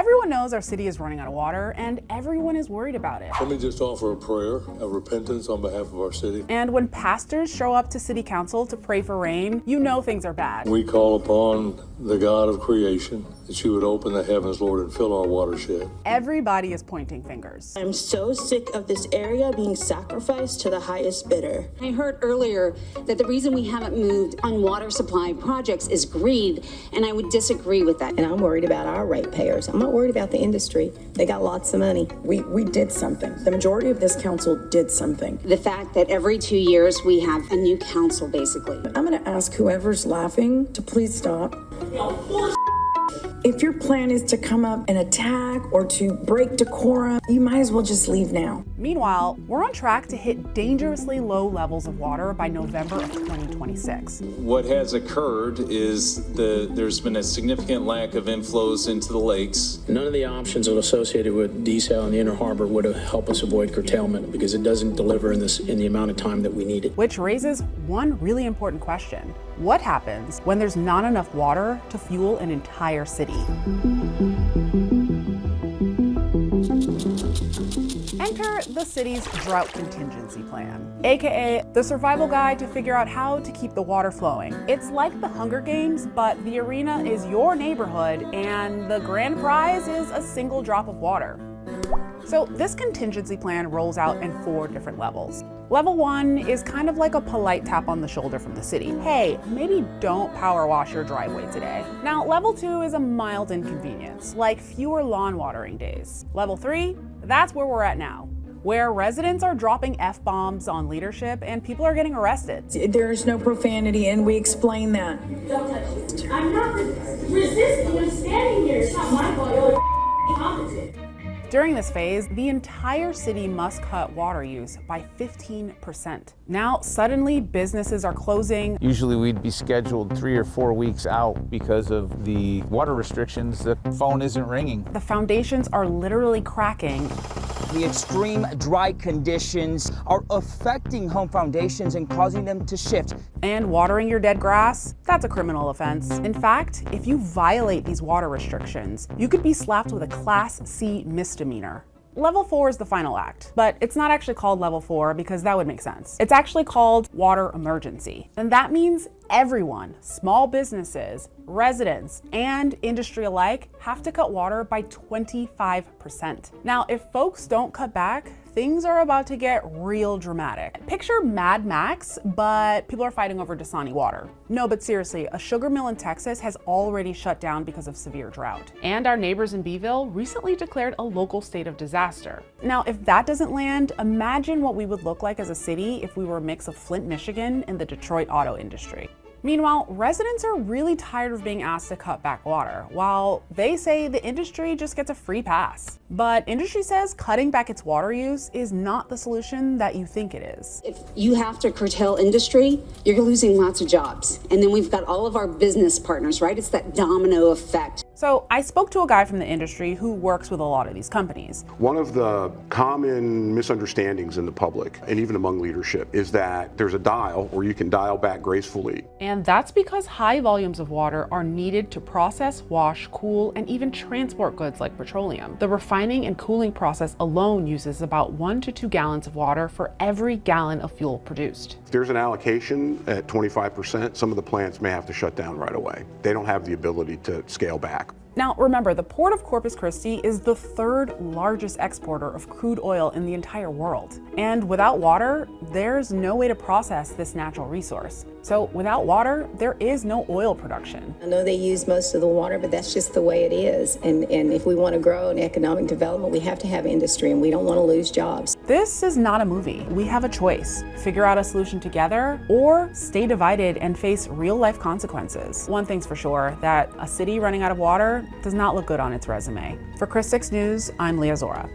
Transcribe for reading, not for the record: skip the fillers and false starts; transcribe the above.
Everyone knows our city is running out of water, and everyone is worried about it. Let me just offer a prayer of repentance on behalf of our city. And when pastors show up to city council to pray for rain, you know things are bad. We call upon the God of creation that you would open the heavens, Lord, and fill our watershed. Everybody is pointing fingers. I'm so sick of this area being sacrificed to the highest bidder. I heard earlier that the reason we haven't moved on water supply projects is greed, and I would disagree with that. And I'm worried about our ratepayers. I'm not worried about the industry. They got lots of money. We did something. The majority of this council did something. The fact that every 2 years we have a new council, basically. I'm going to ask whoever's laughing to please stop. If your plan is to come up and attack or to break decorum, you might as well just leave now. Meanwhile, we're on track to hit dangerously low levels of water by November of 2026. What has occurred is there's been a significant lack of inflows into the lakes. None of the options associated with desal in the Inner Harbor would have helped us avoid curtailment because it doesn't deliver in the amount of time that we need it. Which raises one really important question. What happens when there's not enough water to fuel an entire city? Enter the city's drought contingency plan, aka the survival guide to figure out how to keep the water flowing. It's like the Hunger Games, but the arena is your neighborhood and the grand prize is a single drop of water. So this contingency plan rolls out in 4 different levels. Level 1 is kind of like a polite tap on the shoulder from the city. Hey, maybe don't power wash your driveway today. Now, level 2 is a mild inconvenience, like fewer lawn watering days. Level 3, that's where we're at now, where residents are dropping F-bombs on leadership and people are getting arrested. There's no profanity, and we explain that. Don't touch me. I'm not resisting. I'm standing here. It's not my fault. You're competent. During this phase, the entire city must cut water use by 15%. Now, suddenly, businesses are closing. Usually we'd be scheduled 3 or 4 weeks out because of the water restrictions. The phone isn't ringing. The foundations are literally cracking. The extreme dry conditions are affecting home foundations and causing them to shift. And watering your dead grass, that's a criminal offense. In fact, if you violate these water restrictions, you could be slapped with a Class C misdemeanor. Level 4 is the final act, but it's not actually called level 4 because that would make sense. It's actually called water emergency. And that means everyone, small businesses, residents, and industry alike, have to cut water by 25%. Now, if folks don't cut back, things are about to get real dramatic. Picture Mad Max, but people are fighting over Dasani water. No, but seriously, a sugar mill in Texas has already shut down because of severe drought. And our neighbors in Beeville recently declared a local state of disaster. Now, if that doesn't land, imagine what we would look like as a city if we were a mix of Flint, Michigan, and the Detroit auto industry. Meanwhile, residents are really tired of being asked to cut back water, while they say the industry just gets a free pass. But industry says cutting back its water use is not the solution that you think it is. If you have to curtail industry, you're losing lots of jobs. And then we've got all of our business partners, right? It's that domino effect. So I spoke to a guy from the industry who works with a lot of these companies. One of the common misunderstandings in the public, and even among leadership, is that there's a dial where you can dial back gracefully. And that's because high volumes of water are needed to process, wash, cool, and even transport goods like petroleum. The refining and cooling process alone uses about 1 to 2 gallons of water for every gallon of fuel produced. If there's an allocation at 25%, some of the plants may have to shut down right away. They don't have the ability to scale back. Now, remember, the port of Corpus Christi is the 3rd largest exporter of crude oil in the entire world. And without water, there's no way to process this natural resource. So without water, there is no oil production. I know they use most of the water, but that's just the way it is. And if we want to grow in economic development, we have to have industry, and we don't want to lose jobs. This is not a movie. We have a choice. Figure out a solution together or stay divided and face real-life consequences. One thing's for sure, that a city running out of water does not look good on its resume. For Chris 6 News, I'm Lea Zora.